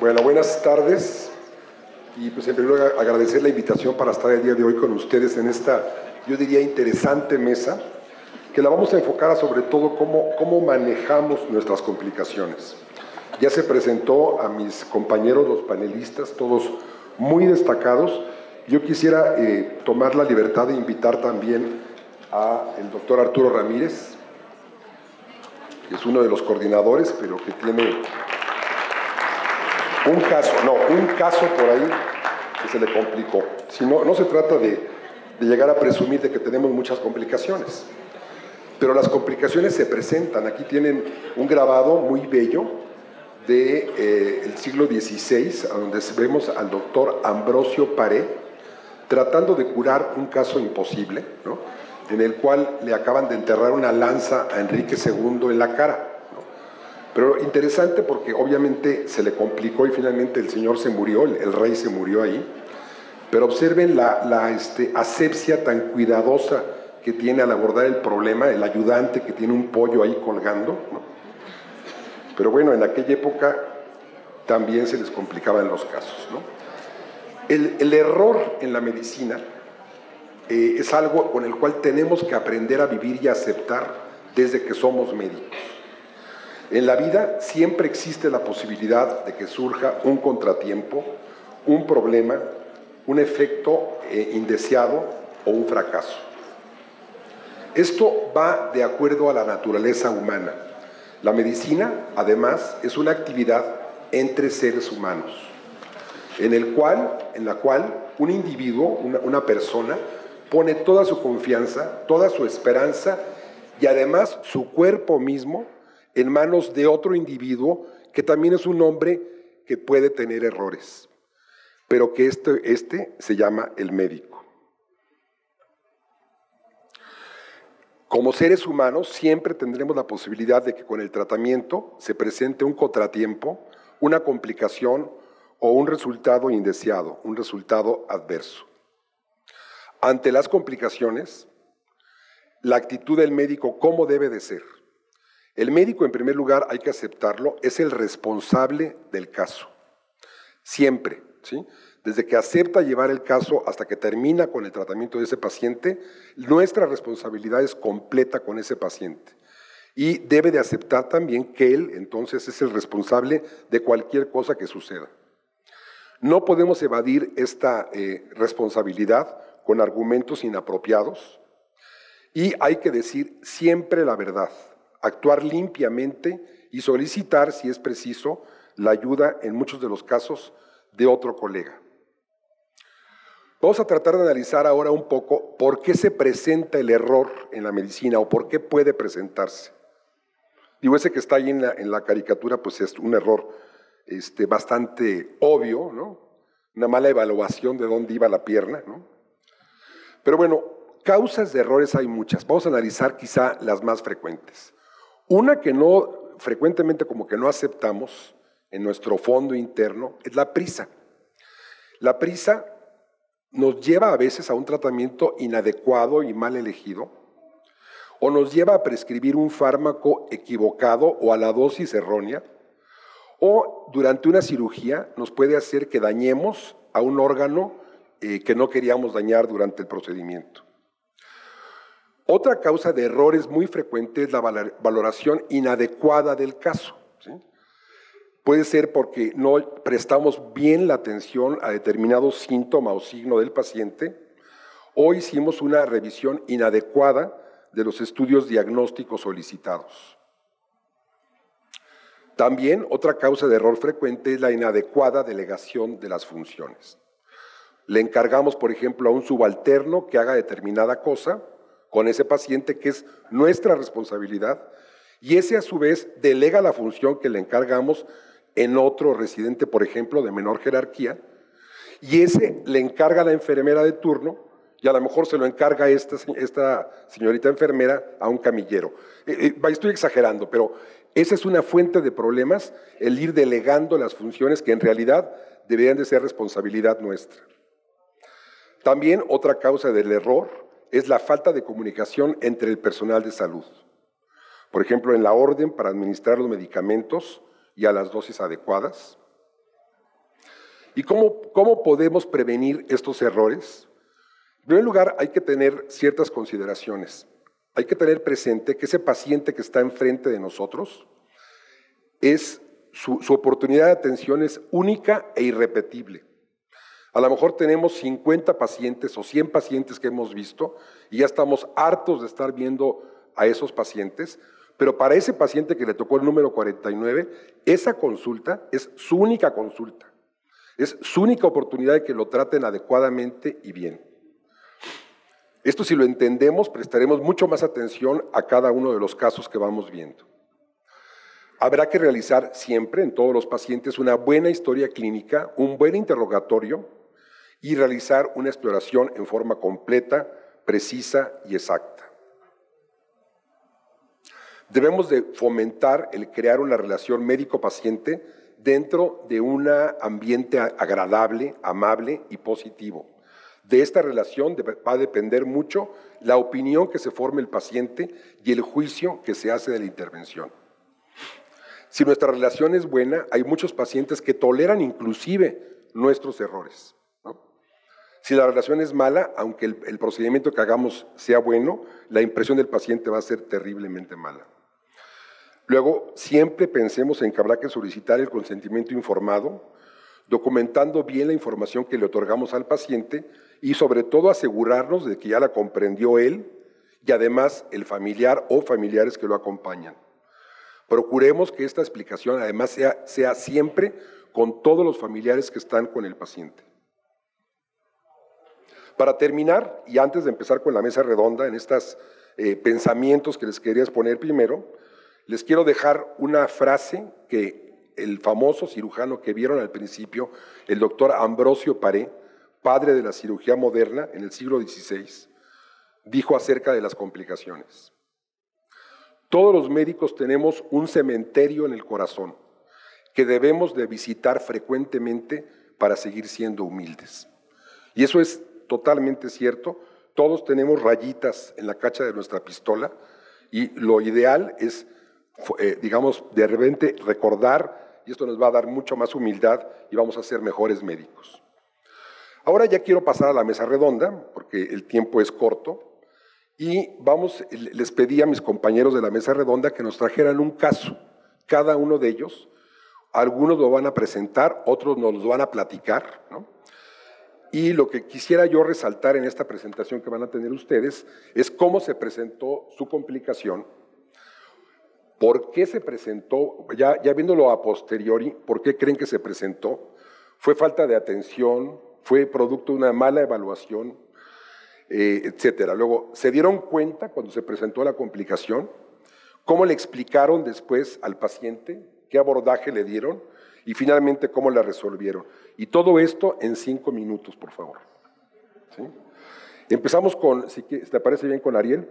Bueno, buenas tardes y pues en primer lugar agradecer la invitación para estar el día de hoy con ustedes en esta, yo diría, interesante mesa, que la vamos a enfocar sobre todo cómo manejamos nuestras complicaciones. Ya se presentó a mis compañeros, los panelistas, todos muy destacados. Yo quisiera tomar la libertad de invitar también al doctor Arturo Ramírez, que es uno de los coordinadores, pero que tiene un caso por ahí que se le complicó. Si no se trata de llegar a presumir de que tenemos muchas complicaciones, pero las complicaciones se presentan. Aquí tienen un grabado muy bello del siglo XVI, a donde vemos al doctor Ambrosio Paré tratando de curar un caso imposible, ¿no?, en el cual le acaban de enterrar una lanza a Enrique II en la cara. Pero interesante porque obviamente se le complicó y finalmente el señor se murió, el rey se murió ahí. Pero observen la asepsia tan cuidadosa que tiene al abordar el problema, el ayudante que tiene un pollo ahí colgando, ¿no? Pero bueno, en aquella época también se les complicaban los casos, ¿no? El error en la medicina es algo con el cual tenemos que aprender a vivir y a aceptar desde que somos médicos. En la vida siempre existe la posibilidad de que surja un contratiempo, un problema, un efecto indeseado o un fracaso. Esto va de acuerdo a la naturaleza humana. La medicina, además, es una actividad entre seres humanos, en la cual un individuo, una persona, pone toda su confianza, toda su esperanza y además su cuerpo mismo en manos de otro individuo que también es un hombre que puede tener errores, pero que este se llama el médico. Como seres humanos siempre tendremos la posibilidad de que con el tratamiento se presente un contratiempo, una complicación o un resultado indeseado, un resultado adverso. Ante las complicaciones, la actitud del médico, ¿cómo debe de ser? El médico, en primer lugar, hay que aceptarlo, es el responsable del caso. Siempre, ¿sí? Desde que acepta llevar el caso hasta que termina con el tratamiento de ese paciente, nuestra responsabilidad es completa con ese paciente. Y debe de aceptar también que él, entonces, es el responsable de cualquier cosa que suceda. No podemos evadir esta responsabilidad con argumentos inapropiados y hay que decir siempre la verdad, actuar limpiamente y solicitar, si es preciso, la ayuda en muchos de los casos de otro colega. Vamos a tratar de analizar ahora un poco por qué se presenta el error en la medicina o por qué puede presentarse. Digo, ese que está ahí en la caricatura, pues es un error bastante obvio, ¿no? Una mala evaluación de dónde iba la pierna, ¿no? Pero bueno, causas de errores hay muchas. Vamos a analizar quizá las más frecuentes. Una que frecuentemente como que no aceptamos en nuestro fondo interno es la prisa. La prisa nos lleva a veces a un tratamiento inadecuado y mal elegido, o nos lleva a prescribir un fármaco equivocado o a la dosis errónea, o durante una cirugía nos puede hacer que dañemos a un órgano que no queríamos dañar durante el procedimiento. Otra causa de errores muy frecuente es la valoración inadecuada del caso, ¿sí? Puede ser porque no prestamos bien la atención a determinado síntoma o signo del paciente o hicimos una revisión inadecuada de los estudios diagnósticos solicitados. También otra causa de error frecuente es la inadecuada delegación de las funciones. Le encargamos, por ejemplo, a un subalterno que haga determinada cosa con ese paciente que es nuestra responsabilidad y ese a su vez delega la función que le encargamos en otro residente, por ejemplo, de menor jerarquía, y ese le encarga a la enfermera de turno y a lo mejor se lo encarga esta señorita enfermera a un camillero. Estoy exagerando, pero esa es una fuente de problemas, el ir delegando las funciones que en realidad deberían de ser responsabilidad nuestra. También otra causa del error es la falta de comunicación entre el personal de salud. Por ejemplo, en la orden para administrar los medicamentos y a las dosis adecuadas, ¿Y cómo podemos prevenir estos errores? En primer lugar, hay que tener ciertas consideraciones. Hay que tener presente que ese paciente que está enfrente de nosotros, su oportunidad de atención es única e irrepetible. A lo mejor tenemos 50 pacientes o 100 pacientes que hemos visto y ya estamos hartos de estar viendo a esos pacientes, pero para ese paciente que le tocó el número 49, esa consulta es su única consulta. Es su única oportunidad de que lo traten adecuadamente y bien. Esto, si lo entendemos, prestaremos mucho más atención a cada uno de los casos que vamos viendo. Habrá que realizar siempre en todos los pacientes una buena historia clínica, un buen interrogatorio y realizar una exploración en forma completa, precisa y exacta. Debemos de fomentar el crear una relación médico-paciente dentro de un ambiente agradable, amable y positivo. De esta relación va a depender mucho la opinión que se forme el paciente y el juicio que se hace de la intervención. Si nuestra relación es buena, hay muchos pacientes que toleran inclusive nuestros errores, ¿no? Si la relación es mala, aunque el procedimiento que hagamos sea bueno, la impresión del paciente va a ser terriblemente mala. Luego, siempre pensemos en que habrá que solicitar el consentimiento informado, documentando bien la información que le otorgamos al paciente y sobre todo asegurarnos de que ya la comprendió él y además el familiar o familiares que lo acompañan. Procuremos que esta explicación además sea siempre con todos los familiares que están con el paciente. Para terminar, y antes de empezar con la mesa redonda, en estos pensamientos que les quería exponer primero, les quiero dejar una frase que el famoso cirujano que vieron al principio, el doctor Ambrosio Paré, padre de la cirugía moderna en el siglo XVI, dijo acerca de las complicaciones. Todos los médicos tenemos un cementerio en el corazón que debemos de visitar frecuentemente para seguir siendo humildes. Y eso es totalmente cierto. Todos tenemos rayitas en la cacha de nuestra pistola y lo ideal es, digamos, de repente recordar, y esto nos va a dar mucho más humildad y vamos a ser mejores médicos. Ahora ya quiero pasar a la mesa redonda, porque el tiempo es corto, y les pedí a mis compañeros de la mesa redonda que nos trajeran un caso, cada uno de ellos. Algunos lo van a presentar, otros nos lo van a platicar, ¿no? Y lo que quisiera yo resaltar en esta presentación que van a tener ustedes es cómo se presentó su complicación, por qué se presentó, ya viéndolo a posteriori, por qué creen que se presentó, fue falta de atención, fue producto de una mala evaluación, etcétera. Luego, ¿se dieron cuenta cuando se presentó la complicación? ¿Cómo le explicaron después al paciente? ¿Qué abordaje le dieron? Y finalmente, ¿cómo la resolvieron? Y todo esto en 5 minutos, por favor. ¿Sí? Empezamos con, si te parece bien, con Ariel.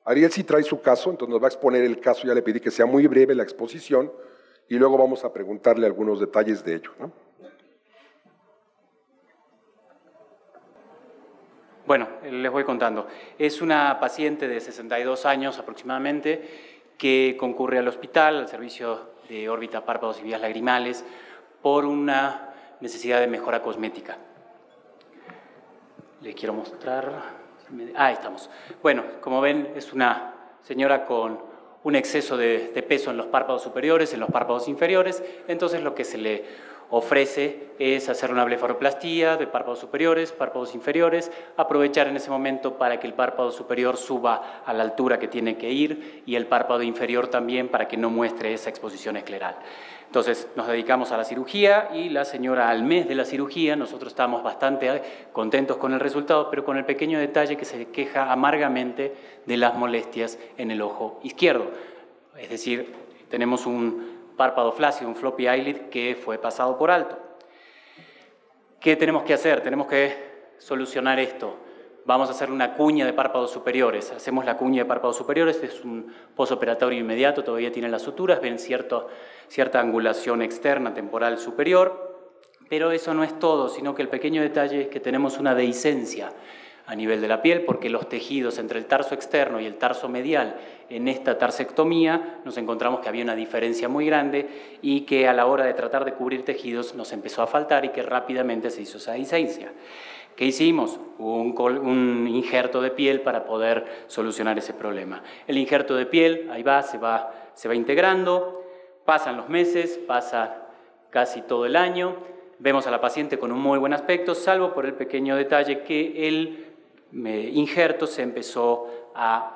Ariel sí trae su caso, entonces nos va a exponer el caso. Ya le pedí que sea muy breve la exposición y luego vamos a preguntarle algunos detalles de ello, ¿no? Bueno, les voy contando. Es una paciente de 62 años aproximadamente que concurre al hospital, al servicio de órbita, párpados y vías lagrimales, por una necesidad de mejora cosmética. Les quiero mostrar. Ahí estamos. Bueno, como ven, es una señora con un exceso de peso en los párpados superiores, en los párpados inferiores, entonces lo que se le ofrece es hacer una blefaroplastía de párpados superiores, párpados inferiores, aprovechar en ese momento para que el párpado superior suba a la altura que tiene que ir y el párpado inferior también para que no muestre esa exposición escleral. Entonces nos dedicamos a la cirugía y la señora al mes de la cirugía, nosotros estamos bastante contentos con el resultado, pero con el pequeño detalle que se queja amargamente de las molestias en el ojo izquierdo. Es decir, tenemos un párpado flácido, un floppy eyelid que fue pasado por alto. ¿Qué tenemos que hacer? Tenemos que solucionar esto. Vamos a hacer una cuña de párpados superiores. Hacemos la cuña de párpados superiores, es un posoperatorio inmediato, todavía tiene las suturas, ven cierta angulación externa temporal superior, pero eso no es todo, sino que el pequeño detalle es que tenemos una dehiscencia a nivel de la piel porque los tejidos entre el tarso externo y el tarso medial en esta tarsectomía nos encontramos que había una diferencia muy grande y que a la hora de tratar de cubrir tejidos nos empezó a faltar y que rápidamente se hizo esa disencia. ¿Qué hicimos? Un injerto de piel para poder solucionar ese problema. El injerto de piel, ahí va, se va integrando, pasan los meses, pasa casi todo el año, vemos a la paciente con un muy buen aspecto, salvo por el pequeño detalle que el injerto se empezó a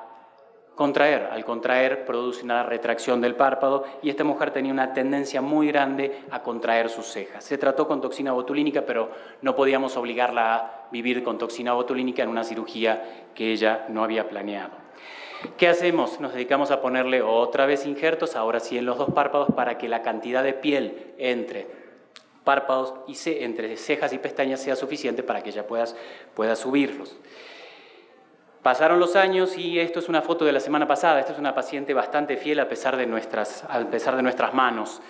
contraer. Al contraer produce una retracción del párpado y esta mujer tenía una tendencia muy grande a contraer sus cejas. Se trató con toxina botulínica, pero no podíamos obligarla a vivir con toxina botulínica en una cirugía que ella no había planeado. ¿Qué hacemos? Nos dedicamos a ponerle otra vez injertos, ahora sí en los dos párpados, para que la cantidad de piel entre párpados y entre cejas y pestañas sea suficiente para que ella pueda subirlos. Pasaron los años y esto es una foto de la semana pasada. Esta es una paciente bastante fiel a pesar de nuestras manos.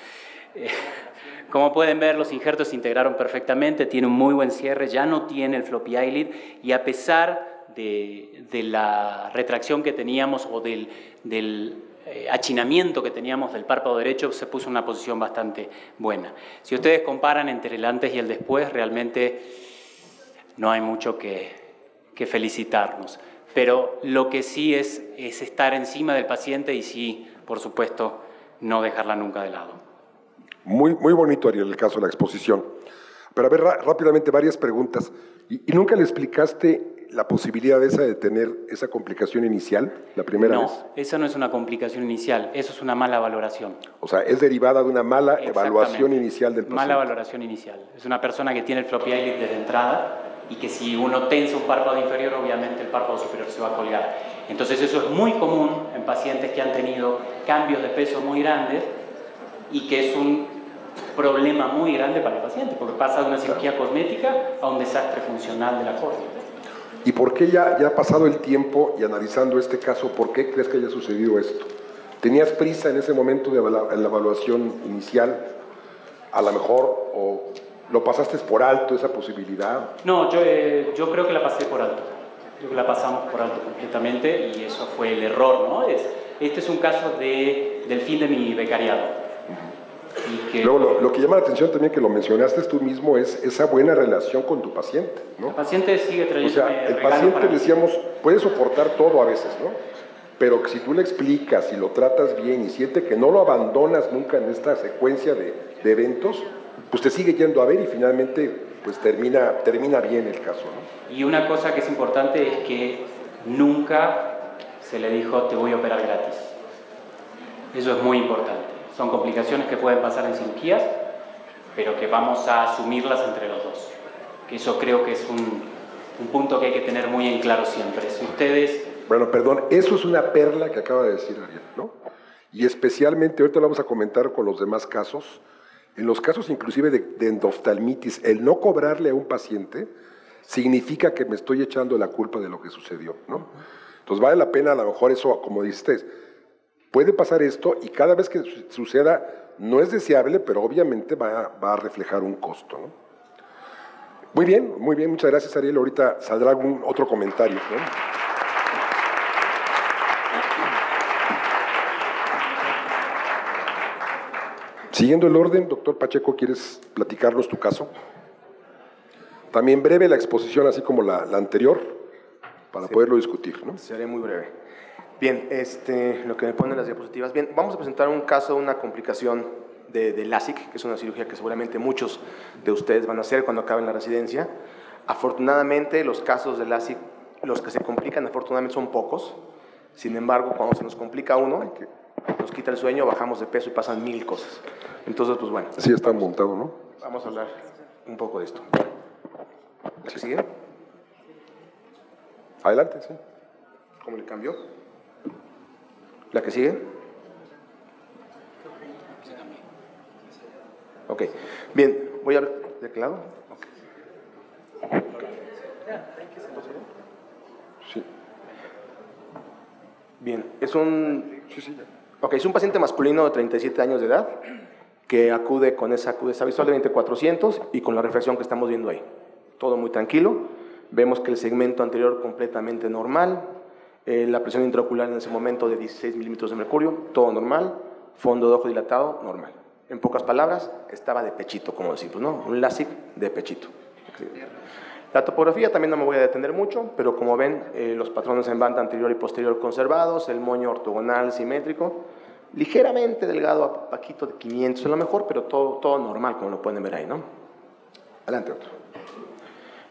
Como pueden ver, los injertos se integraron perfectamente, tiene un muy buen cierre, ya no tiene el floppy eyelid y a pesar de la retracción que teníamos o del achinamiento que teníamos del párpado derecho, se puso en una posición bastante buena. Si ustedes comparan entre el antes y el después, realmente no hay mucho que felicitarnos. Pero lo que sí es estar encima del paciente y sí, por supuesto, no dejarla nunca de lado. Muy bonito, Ariel, el caso de la exposición. Pero a ver, rápidamente, varias preguntas. ¿Y nunca le explicaste la posibilidad esa de tener esa complicación inicial, la primera vez? No, esa no es una complicación inicial, eso es una mala valoración. O sea, es derivada de una mala evaluación inicial del paciente. Mala valoración inicial. Es una persona que tiene el floppy eyelid desde entrada y que si uno tensa un párpado inferior, obviamente el párpado superior se va a colgar. Entonces eso es muy común en pacientes que han tenido cambios de peso muy grandes y que es un problema muy grande para el paciente, porque pasa de una cirugía cosmética a un desastre funcional de la córnea. ¿Y por qué ya ha pasado el tiempo y analizando este caso, por qué crees que haya sucedido esto? ¿Tenías prisa en ese momento de la evaluación inicial, a lo mejor, o lo pasaste por alto esa posibilidad? No, yo creo que la pasé por alto. Yo creo que la pasamos por alto completamente y eso fue el error, ¿no? Este es un caso del fin de mi becariado. Luego, lo que llama la atención también, que lo mencionaste tú mismo, es esa buena relación con tu paciente, ¿no? El paciente sigue trayendo. O sea, el paciente, decíamos, puede soportar todo a veces, ¿no? Pero si tú le explicas y lo tratas bien y siente que no lo abandonas nunca en esta secuencia de eventos, pues te sigue yendo a ver y finalmente pues termina bien el caso, ¿no? Y una cosa que es importante es que nunca se le dijo te voy a operar gratis. Eso es muy importante. Son complicaciones que pueden pasar en cirugías, pero que vamos a asumirlas entre los dos. Que eso creo que es un punto que hay que tener muy en claro siempre. Si ustedes... Bueno, perdón, eso es una perla que acaba de decir Ariel, ¿no? Y especialmente, ahorita lo vamos a comentar con los demás casos, en los casos inclusive de endoftalmitis, el no cobrarle a un paciente significa que me estoy echando la culpa de lo que sucedió, ¿no? Entonces vale la pena a lo mejor eso, como dices, puede pasar esto y cada vez que suceda no es deseable, pero obviamente va a reflejar un costo, ¿no? Muy bien, muchas gracias Ariel. Ahorita saldrá algún otro comentario, ¿no? Siguiendo el orden, doctor Pacheco, ¿quieres platicarnos tu caso? También breve la exposición, así como la anterior, para poderlo discutir, ¿no? Seré muy breve. Bien, lo que me ponen las diapositivas. Bien, vamos a presentar un caso, una complicación de LASIK, que es una cirugía que seguramente muchos de ustedes van a hacer cuando acaben la residencia. Afortunadamente, los casos de LASIK, los que se complican, afortunadamente son pocos. Sin embargo, cuando se nos complica uno, nos quita el sueño, bajamos de peso y pasan 1000 cosas. Entonces, pues bueno. Sí, está montado, ¿no? Vamos a hablar un poco de esto. ¿La que sigue? Adelante, sí. ¿Cómo le cambió? ¿La que sigue? Ok. Bien, voy a hablar. ¿De qué lado? Okay. Sí. Bien, es un paciente masculino de 37 años de edad que acude con esa acudeza visual de 2400 y con la refracción que estamos viendo ahí. Todo muy tranquilo. Vemos que el segmento anterior completamente normal, La presión intraocular en ese momento de 16 milímetros de mercurio, todo normal. Fondo de ojo dilatado, normal. En pocas palabras, estaba de pechito, como decimos, ¿no? Un LASIK de pechito. La topografía también no me voy a detener mucho, pero como ven, los patrones en banda anterior y posterior conservados, el moño ortogonal, simétrico, ligeramente delgado a paquito de 500 a lo mejor, pero todo normal, como lo pueden ver ahí, ¿no? Adelante otro.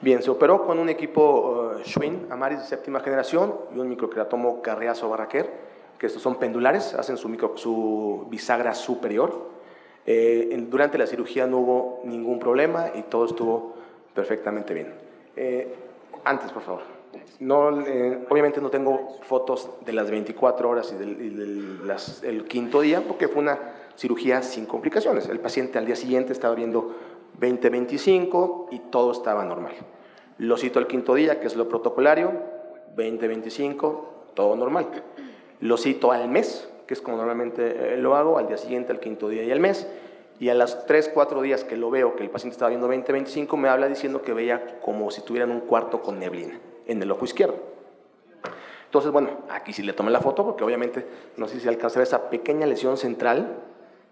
Bien, se operó con un equipo Schwinn Amaris de séptima generación y un microqueratomo Carriazo Barraquer, que estos son pendulares, hacen su bisagra superior. Durante la cirugía no hubo ningún problema y todo estuvo perfectamente bien. Antes, por favor. Obviamente no tengo fotos de las 24 horas y el quinto día, porque fue una cirugía sin complicaciones. El paciente al día siguiente estaba viendo 20-25 y todo estaba normal. Lo cito al quinto día, que es lo protocolario, 20-25, todo normal. Lo cito al mes, que es como normalmente lo hago, al día siguiente, al quinto día y al mes, y a las 3-4 días que lo veo, que el paciente estaba viendo 20-25, me habla diciendo que veía como si tuviera un cuarto con neblina en el ojo izquierdo. Entonces, bueno, aquí sí le tomé la foto, porque obviamente no sé si alcanza esa pequeña lesión central,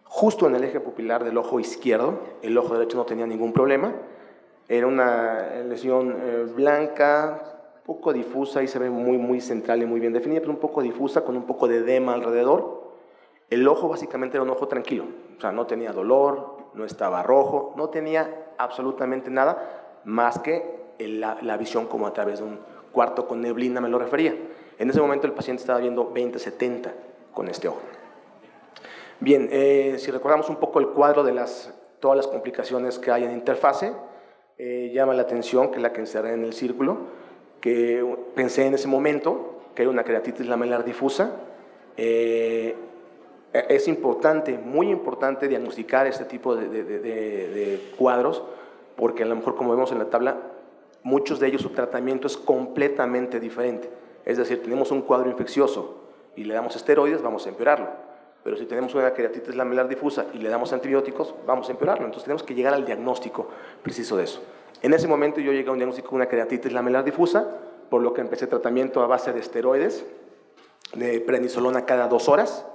justo en el eje pupilar del ojo izquierdo. El ojo derecho no tenía ningún problema, era una lesión blanca, poco difusa, y se ve muy central y muy bien definida, pero un poco difusa, con un poco de edema alrededor. El ojo básicamente era un ojo tranquilo, o sea, no tenía dolor, no estaba rojo, no tenía absolutamente nada más que la visión como a través de un cuarto con neblina, me lo refería. En ese momento el paciente estaba viendo 20-70 con este ojo. Bien, si recordamos un poco el cuadro de todas las complicaciones que hay en interfase, llama la atención, que es la que encerré en el círculo, que pensé en ese momento que era una queratitis lamelar difusa. Es importante, muy importante, diagnosticar este tipo de cuadros, porque a lo mejor, como vemos en la tabla, muchos de ellos su tratamiento es completamente diferente. Es decir, tenemos un cuadro infeccioso y le damos esteroides, vamos a empeorarlo. Pero si tenemos una queratitis lamelar difusa y le damos antibióticos, vamos a empeorarlo. Entonces tenemos que llegar al diagnóstico preciso de eso. En ese momento yo llegué a un diagnóstico de una queratitis lamelar difusa, por lo que empecé tratamiento a base de esteroides, de prednisolona cada 2 horas.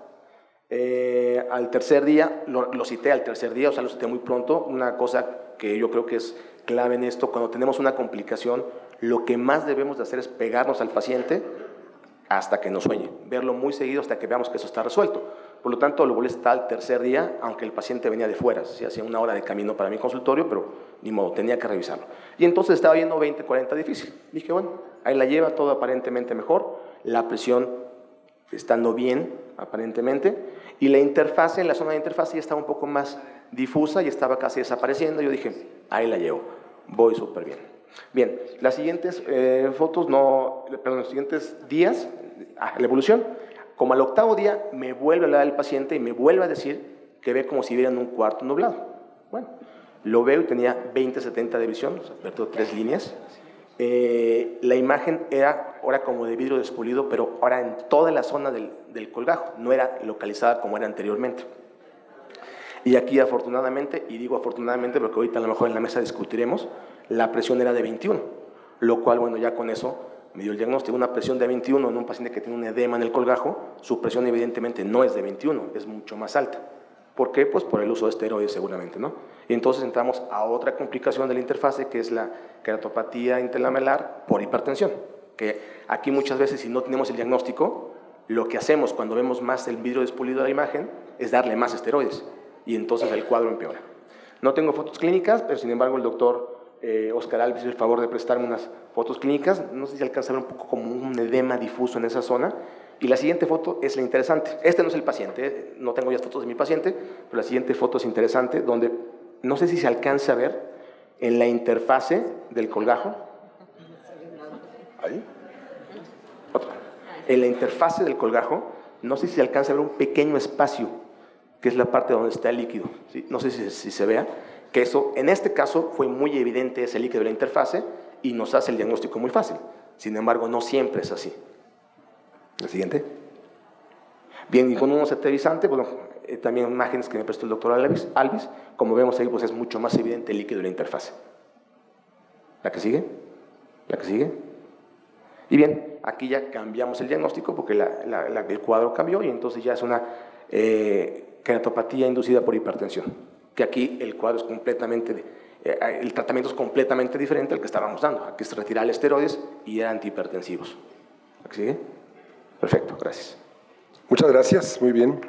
Al tercer día, lo cité al tercer día, o sea, lo cité muy pronto. Una cosa que yo creo que es clave en esto, cuando tenemos una complicación, lo que más debemos de hacer es pegarnos al paciente hasta que nos sueñe, verlo muy seguido hasta que veamos que eso está resuelto. Por lo tanto, lo volví a estar al tercer día, aunque el paciente venía de fuera, se hacía 1 hora de camino para mi consultorio, pero ni modo, tenía que revisarlo. Y entonces estaba viendo 20-40 difícil. Dije, bueno, ahí la lleva, todo aparentemente mejor, la presión estando bien, aparentemente, y la interfase, la zona de interfase ya estaba un poco más difusa y estaba casi desapareciendo. Yo dije, ahí la llevo, voy súper bien. Bien, las siguientes los siguientes días, la evolución, como al 8º día me vuelve a hablar el paciente y me vuelve a decir que ve como si viera en un cuarto nublado. Bueno, lo veo y tenía 20-70 de visión, o sea, perdón, 3 líneas. La imagen era ahora como de vidrio despulido, pero ahora en toda la zona del colgajo, no era localizada como era anteriormente. Y aquí afortunadamente, y digo afortunadamente porque ahorita a lo mejor en la mesa discutiremos, la presión era de 21, lo cual, bueno, ya con eso me dio el diagnóstico. Una presión de 21 en un paciente que tiene un edema en el colgajo, su presión evidentemente no es de 21, es mucho más alta. ¿Por qué? Pues por el uso de esteroides seguramente, ¿no? Y entonces entramos a otra complicación de la interfase, que es la queratopatía interlamelar por hipertensión, que aquí muchas veces, si no tenemos el diagnóstico, lo que hacemos cuando vemos más el vidrio despulido de la imagen es darle más esteroides, y entonces el cuadro empeora. No tengo fotos clínicas, pero sin embargo el doctor Oscar Alves hizo el favor de prestarme unas fotos clínicas. No sé si alcanza a ver un poco como un edema difuso en esa zona. Y la siguiente foto es la interesante. Este no es el paciente, no tengo ya fotos de mi paciente, pero la siguiente foto es interesante, donde no sé si se alcanza a ver en la interfase del colgajo. ¿Ahí? Otra. En la interfase del colgajo, no sé si se alcanza a ver un pequeño espacio, que es la parte donde está el líquido. ¿Sí? No sé si se vea, que eso, en este caso, fue muy evidente ese líquido de la interfase y nos hace el diagnóstico muy fácil. Sin embargo, no siempre es así. La siguiente. Bien, y con un cetevizante, bueno, también imágenes que me prestó el doctor Alvis, como vemos ahí, pues es mucho más evidente el líquido de la interfase. La que sigue. La que sigue. Y bien, aquí ya cambiamos el diagnóstico porque el cuadro cambió y entonces ya es una queratopatía inducida por hipertensión, que aquí el cuadro es completamente, el tratamiento es completamente diferente al que estábamos dando. Aquí se retiran esteroides y eran antihipertensivos. ¿Aquí sigue? Perfecto, gracias. Muchas gracias, muy bien.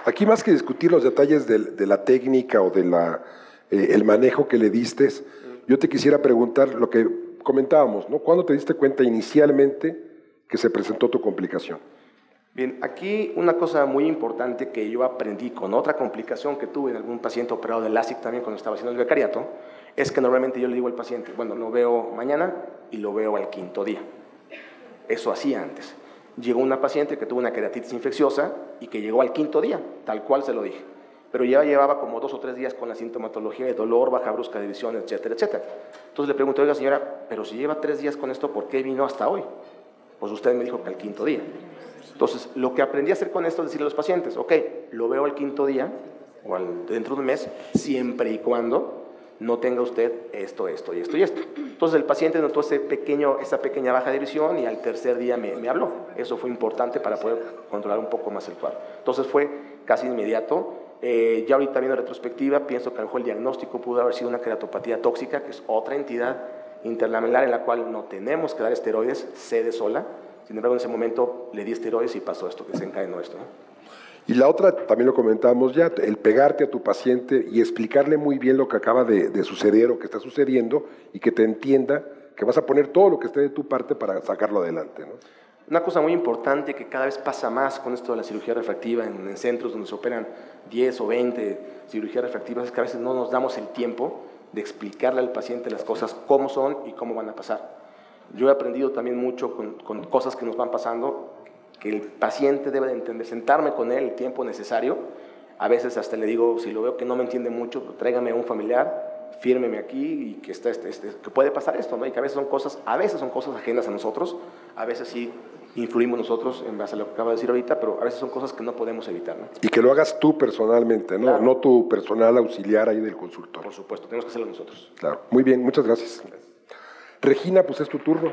Aquí más que discutir los detalles de la técnica o el manejo que le diste, yo te quisiera preguntar lo que comentábamos, ¿no? ¿Cuándo te diste cuenta inicialmente que se presentó tu complicación? Bien, aquí una cosa muy importante que yo aprendí con otra complicación que tuve en algún paciente operado de LASIK también cuando estaba haciendo el becariato, es que normalmente yo le digo al paciente, bueno, lo veo mañana y lo veo al 5º día. Eso hacía antes. Llegó una paciente que tuvo una queratitis infecciosa y que llegó al 5º día, tal cual se lo dije. Pero ya llevaba como 2 o 3 días con la sintomatología de dolor, baja brusca de visión, etcétera, etcétera. Entonces le pregunté, oiga señora, pero si lleva 3 días con esto, ¿por qué vino hasta hoy? Pues usted me dijo que al 5º día. Entonces, lo que aprendí a hacer con esto es decirle a los pacientes, ok, lo veo al 5º día o dentro de un mes, siempre y cuando no tenga usted esto, esto y esto y esto. Entonces, el paciente notó esa pequeña baja de visión y al 3er día me habló. Eso fue importante para poder controlar un poco más el cuadro. Entonces, fue casi inmediato. Ya ahorita viendo retrospectiva, pienso que a lo mejor el diagnóstico pudo haber sido una queratopatía tóxica, que es otra entidad interlamelar en la cual no tenemos que dar esteroides, cede sola. Sin embargo, en ese momento le di esteroides y pasó esto, que desencadenó esto, ¿no? Y la otra, también lo comentábamos ya, el pegarte a tu paciente y explicarle muy bien lo que acaba de suceder o que está sucediendo y que te entienda que vas a poner todo lo que esté de tu parte para sacarlo adelante, ¿no? Una cosa muy importante que cada vez pasa más con esto de la cirugía refractiva en centros donde se operan 10 o 20 cirugías refractivas es que a veces no nos damos el tiempo de explicarle al paciente las cosas cómo son y cómo van a pasar. Yo he aprendido también mucho con cosas que nos van pasando, que el paciente debe de entender, sentarme con él el tiempo necesario. A veces hasta le digo, si lo veo que no me entiende mucho, tráigame a un familiar, fírmeme aquí y que, que puede pasar esto, ¿no? Y que a veces son cosas ajenas a nosotros, a veces sí influimos nosotros en base a lo que acabo de decir ahorita, pero a veces son cosas que no podemos evitar, ¿no? Y que lo hagas tú personalmente, ¿no? Claro. No tu personal auxiliar ahí del consultorio. Por supuesto, tenemos que hacerlo nosotros. Claro, muy bien, muchas gracias. Regina, pues es tu turno.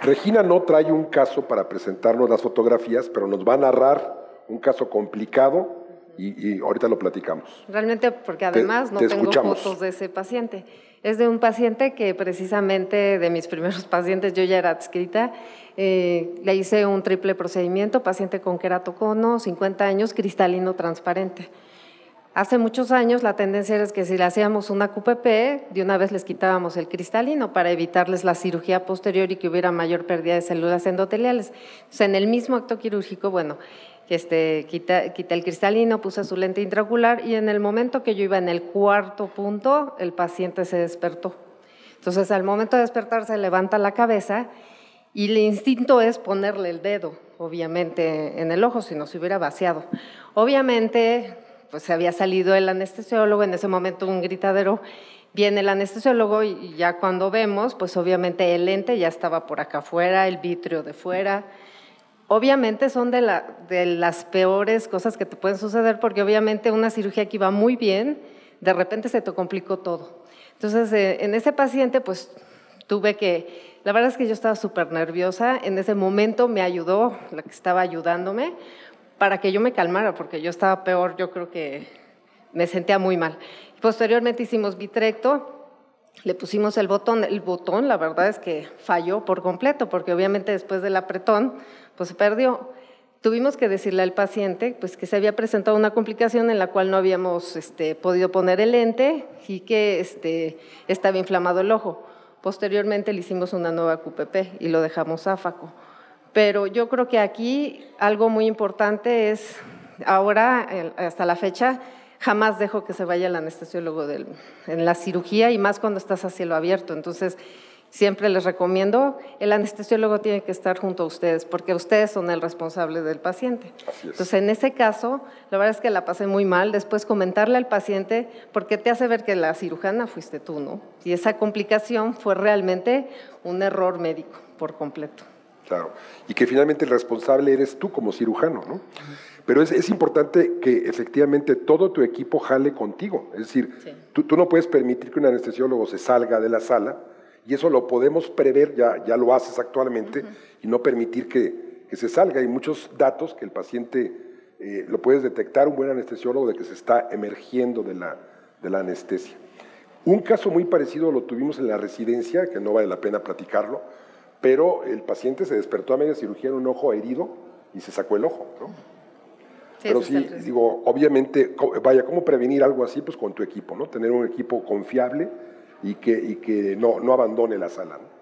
Regina no trae un caso para presentarnos las fotografías, pero nos va a narrar un caso complicado y ahorita lo platicamos. Realmente, porque además no tengo fotos de ese paciente. Es de un paciente que precisamente de mis primeros pacientes yo ya era adscrita. Le hice un triple procedimiento, paciente con queratocono, 50 años, cristalino transparente. Hace muchos años la tendencia era que si le hacíamos una QPP, de una vez les quitábamos el cristalino para evitarles la cirugía posterior y que hubiera mayor pérdida de células endoteliales. Entonces, en el mismo acto quirúrgico, bueno, quité el cristalino, puse su lente intraocular y en el momento que yo iba en el 4º punto, el paciente se despertó. Entonces, al momento de despertarse, levanta la cabeza y el instinto es ponerle el dedo, obviamente, en el ojo, si no se hubiera vaciado. Obviamente, pues se había salido el anestesiólogo, en ese momento un gritadero, viene el anestesiólogo y ya cuando vemos, pues obviamente el lente ya estaba por acá afuera, el vítreo de fuera. Obviamente son de las peores cosas que te pueden suceder porque obviamente una cirugía que iba muy bien, de repente se te complicó todo. Entonces, en ese paciente, pues la verdad es que yo estaba súper nerviosa, en ese momento me ayudó la que estaba ayudándome, para que yo me calmara, porque yo estaba peor, yo creo que me sentía muy mal. Posteriormente hicimos vitrecto, le pusimos el botón la verdad es que falló por completo, porque obviamente después del apretón, pues se perdió. Tuvimos que decirle al paciente pues, que se había presentado una complicación en la cual no habíamos podido poner el lente y que estaba inflamado el ojo. Posteriormente le hicimos una nueva QPP y lo dejamos áfaco. Pero yo creo que aquí algo muy importante es, ahora, hasta la fecha, jamás dejo que se vaya el anestesiólogo en la cirugía y más cuando estás a cielo abierto. Entonces, siempre les recomiendo, el anestesiólogo tiene que estar junto a ustedes porque ustedes son el responsable del paciente. Así es. Entonces, en ese caso, la verdad es que la pasé muy mal. Después comentarle al paciente porque te hace ver que la cirujana fuiste tú, ¿no? Y esa complicación fue realmente un error médico por completo. Claro, y que finalmente el responsable eres tú como cirujano, ¿no? Pero es importante que efectivamente todo tu equipo jale contigo. Es decir, sí, tú no puedes permitir que un anestesiólogo se salga de la sala, y eso lo podemos prever, ya lo haces actualmente, y no permitir que se salga. Hay muchos datos que el paciente lo puedes detectar, un buen anestesiólogo, de que se está emergiendo de la anestesia. Un caso muy parecido lo tuvimos en la residencia, que no vale la pena platicarlo, pero el paciente se despertó a media cirugía en un ojo herido y se sacó el ojo, ¿no? Sí, pero sí, digo, obviamente, vaya, ¿cómo prevenir algo así? Pues con tu equipo, ¿no? Tener un equipo confiable y que no abandone la sala, ¿no?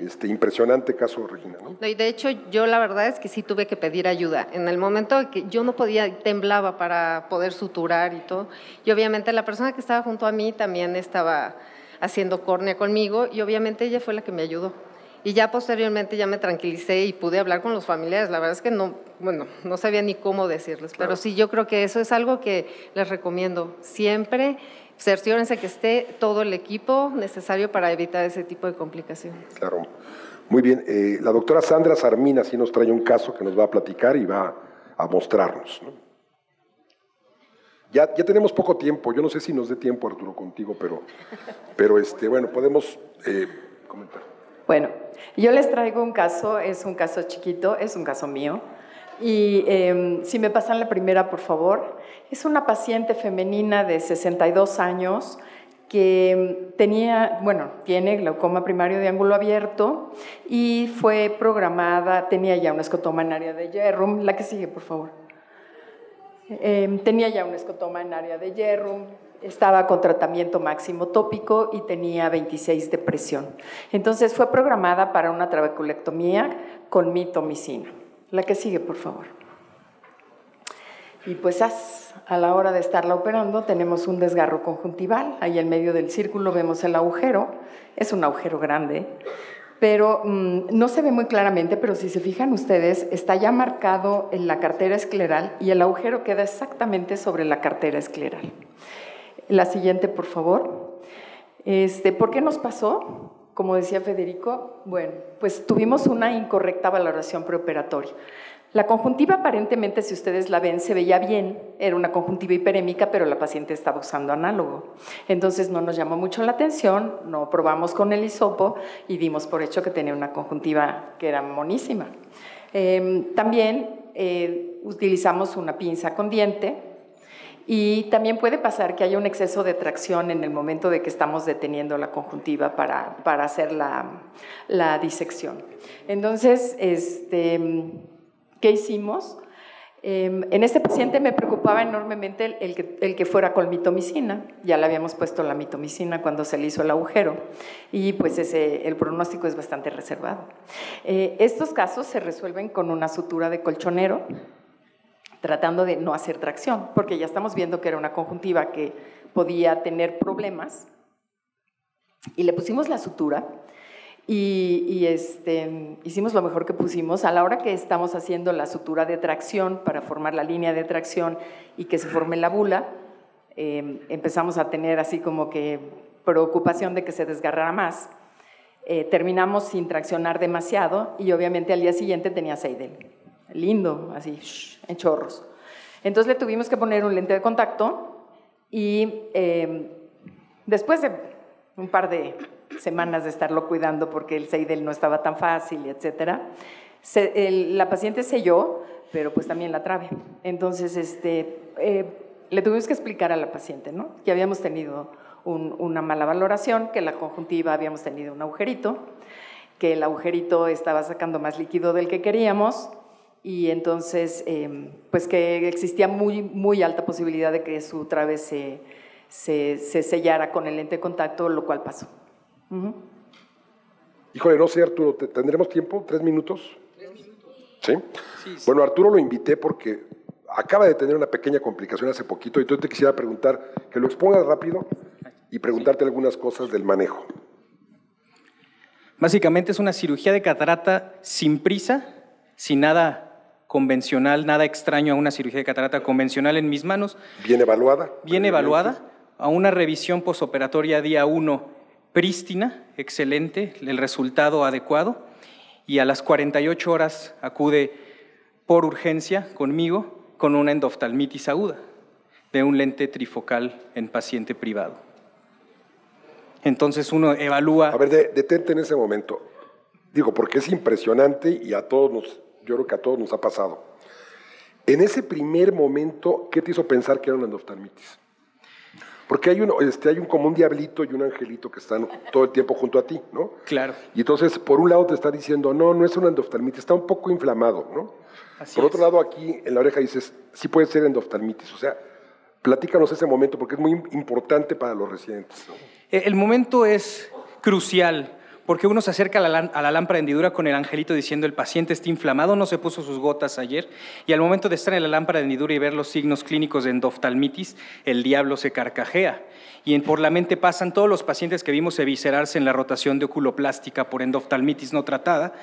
Sí. Impresionante caso, Regina, ¿no? Y de hecho, yo la verdad es que sí tuve que pedir ayuda. En el momento que yo no podía, temblaba para poder suturar y todo, y obviamente la persona que estaba junto a mí también estaba haciendo córnea conmigo, y obviamente ella fue la que me ayudó. Y ya posteriormente ya me tranquilicé y pude hablar con los familiares. La verdad es que no sabía ni cómo decirles, claro. Pero sí, yo creo que eso es algo que les recomiendo. Siempre cerciórense que esté todo el equipo necesario para evitar ese tipo de complicaciones. Claro. Muy bien. La doctora Sandra Sarmina sí nos trae un caso que nos va a platicar y va a mostrarnos, ¿no? Ya tenemos poco tiempo. Yo no sé si nos dé tiempo, Arturo, contigo, pero bueno, podemos comentar. Bueno, yo les traigo un caso, es un caso chiquito, es un caso mío. Y si me pasan la primera, por favor. Es una paciente femenina de 62 años que tiene glaucoma primario de ángulo abierto y fue programada, tenía ya un escotoma en área de Jerrum. La que sigue, por favor. Tenía ya un escotoma en área de Jerrum. Estaba con tratamiento máximo tópico y tenía 26 de presión. Entonces fue programada para una trabeculectomía con mitomicina. La que sigue, por favor. Y pues a la hora de estarla operando tenemos un desgarro conjuntival. Ahí en medio del círculo vemos el agujero. Es un agujero grande, pero no se ve muy claramente, pero si se fijan ustedes, está ya marcado en la cartera escleral y el agujero queda exactamente sobre la cartera escleral. La siguiente, por favor. ¿Por qué nos pasó? Como decía Federico, bueno, pues tuvimos una incorrecta valoración preoperatoria. La conjuntiva aparentemente, si ustedes la ven, se veía bien, era una conjuntiva hiperémica, pero la paciente estaba usando análogo. Entonces no nos llamó mucho la atención, no probamos con el hisopo y dimos por hecho que tenía una conjuntiva que era monísima. También utilizamos una pinza con diente. Y también puede pasar que haya un exceso de tracción en el momento de que estamos deteniendo la conjuntiva para hacer la disección. Entonces, ¿qué hicimos? En este paciente me preocupaba enormemente el que fuera con mitomicina. Ya le habíamos puesto la mitomicina cuando se le hizo el agujero y pues el pronóstico es bastante reservado. Estos casos se resuelven con una sutura de colchonero, tratando de no hacer tracción, porque ya estamos viendo que era una conjuntiva que podía tener problemas, y le pusimos la sutura, y hicimos lo mejor que pusimos. A la hora que estamos haciendo la sutura de tracción para formar la línea de tracción y que se forme la bula, empezamos a tener así como que preocupación de que se desgarrara más. Terminamos sin traccionar demasiado, y obviamente al día siguiente tenía Seidel. Lindo, así, en chorros. Entonces le tuvimos que poner un lente de contacto y después de un par de semanas de estarlo cuidando porque el Seidel no estaba tan fácil, etcétera, la paciente selló, pero pues también la trabe. Entonces le tuvimos que explicar a la paciente, ¿no?, que habíamos tenido una mala valoración, que la conjuntiva habíamos tenido un agujerito, que el agujerito estaba sacando más líquido del que queríamos, y entonces pues que existía muy alta posibilidad de que su trabe se sellara con el lente de contacto, lo cual pasó. Híjole, no sé, Arturo, ¿tendremos tiempo? ¿3 minutos? 3 minutos. ¿Sí? Sí. Bueno, Arturo lo invité porque acaba de tener una pequeña complicación hace poquito, y entonces te quisiera preguntar, que lo expongas rápido y preguntarte algunas cosas del manejo. Básicamente es una cirugía de catarata sin prisa, sin nada convencional, nada extraño a una cirugía de catarata convencional en mis manos. ¿Bien evaluada? Bien evaluada, a una revisión posoperatoria día 1 prístina, excelente, el resultado adecuado. y a las 48 horas acude por urgencia conmigo con una endoftalmitis aguda de un lente trifocal en paciente privado. Entonces uno evalúa… A ver, detente en ese momento. Digo, porque es impresionante y a todos yo creo que a todos nos ha pasado. En ese primer momento, ¿qué te hizo pensar que era una endoftalmitis? Porque hay como un diablito y un angelito que están todo el tiempo junto a ti, ¿no? Claro. Y entonces, por un lado te está diciendo, no es una endoftalmitis, está un poco inflamado, ¿no? Por otro lado, aquí en la oreja dices, sí puede ser endoftalmitis. O sea, platícanos ese momento porque es muy importante para los residentes, ¿no? El momento es crucial porque uno se acerca a la lámpara de hendidura con el angelito diciendo el paciente está inflamado, no se puso sus gotas ayer, y al momento de estar en la lámpara de hendidura y ver los signos clínicos de endoftalmitis, el diablo se carcajea. Y por la mente pasan todos los pacientes que vimos eviscerarse en la rotación de oculoplástica por endoftalmitis no tratada.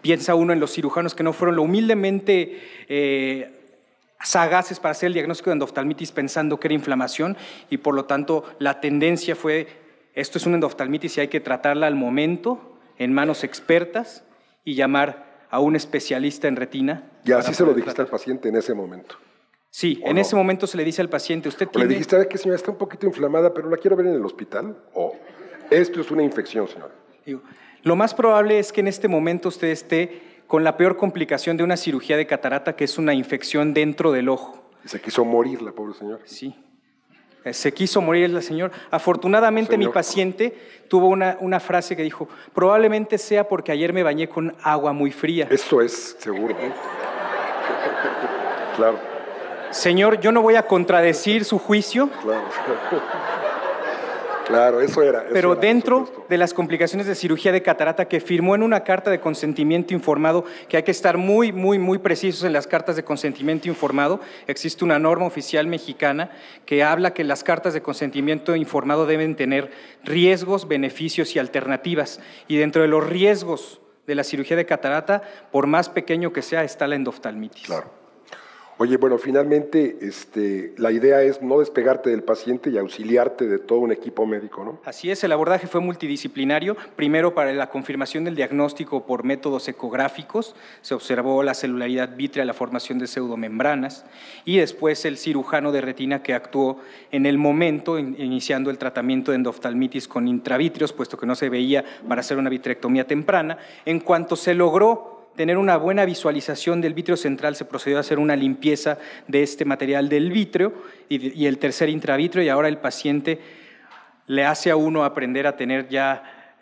Piensa uno en los cirujanos que no fueron lo humildemente sagaces para hacer el diagnóstico de endoftalmitis pensando que era inflamación, y por lo tanto la tendencia fue: esto es una endoftalmitis y hay que tratarla al momento, en manos expertas, y llamar a un especialista en retina. ¿Y así se lo dijiste al paciente en ese momento? Sí, en ese momento se le dice al paciente, usted tiene… ¿Le dijiste, a ver, que señora está un poquito inflamada, pero la quiero ver en el hospital? ¿O esto es una infección, señora? Digo, lo más probable es que en este momento usted esté con la peor complicación de una cirugía de catarata, que es una infección dentro del ojo. Y se quiso morir la pobre señora. Sí. Se quiso morir la señora. Afortunadamente mi paciente tuvo una frase que dijo, probablemente sea porque ayer me bañé con agua muy fría. Eso es seguro, ¿eh? Claro. Señor, yo no voy a contradecir su juicio. Claro. Claro, eso era. Pero dentro de las complicaciones de cirugía de catarata que firmó en una carta de consentimiento informado, que hay que estar muy precisos en las cartas de consentimiento informado, existe una norma oficial mexicana que habla que las cartas de consentimiento informado deben tener riesgos, beneficios y alternativas. Y dentro de los riesgos de la cirugía de catarata, por más pequeño que sea, está la endoftalmitis. Claro. Oye, bueno, finalmente la idea es no despegarte del paciente y auxiliarte de todo un equipo médico, ¿no? Así es, el abordaje fue multidisciplinario, primero para la confirmación del diagnóstico por métodos ecográficos, se observó la celularidad vítrea, la formación de pseudomembranas, y después el cirujano de retina que actuó en el momento, iniciando el tratamiento de endoftalmitis con intravítreos, puesto que no se veía para hacer una vitrectomía temprana. En cuanto se logró tener una buena visualización del vítreo central, se procedió a hacer una limpieza de este material del vítreo y el tercer intravítreo, y ahora el paciente le hace a uno aprender a tener ya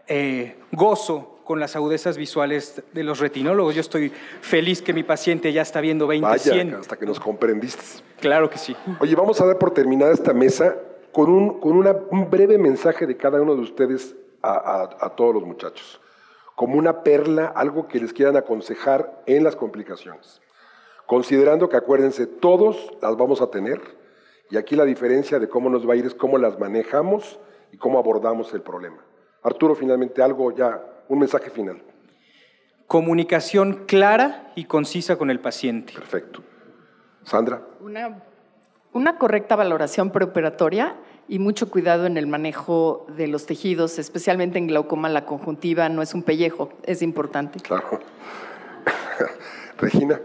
gozo con las agudezas visuales de los retinólogos. Yo estoy feliz que mi paciente ya está viendo 20/100. Vaya, hasta que nos comprendiste. Claro que sí. Oye, vamos a dar por terminada esta mesa con un breve mensaje de cada uno de ustedes a todos los muchachos, como una perla, algo que les quieran aconsejar en las complicaciones. Considerando que, acuérdense, todos las vamos a tener, y aquí la diferencia de cómo nos va a ir es cómo las manejamos y cómo abordamos el problema. Arturo, finalmente, un mensaje final. Comunicación clara y concisa con el paciente. Perfecto. Sandra. Una correcta valoración preoperatoria y mucho cuidado en el manejo de los tejidos, especialmente en glaucoma. La conjuntiva no es un pellejo, es importante. Claro. Regina.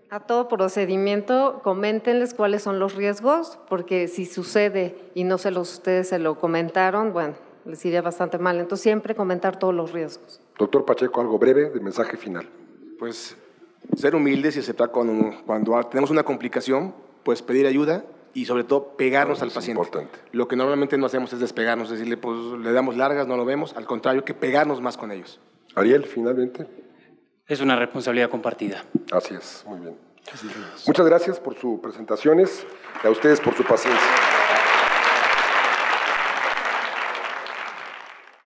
A todo procedimiento, coméntenles cuáles son los riesgos, porque si sucede y no ustedes se lo comentaron, bueno, les iría bastante mal. Entonces, siempre comentar todos los riesgos. Doctor Pacheco, algo breve de mensaje final. Pues ser humildes y aceptar cuando tenemos una complicación, pues pedir ayuda y sobre todo pegarnos al paciente. Importante. Lo que normalmente no hacemos es despegarnos, decirle, pues le damos largas, no lo vemos, al contrario, que pegarnos más con ellos. Ariel, finalmente. Es una responsabilidad compartida. Así es, muy bien. Muchas gracias por sus presentaciones y a ustedes por su paciencia.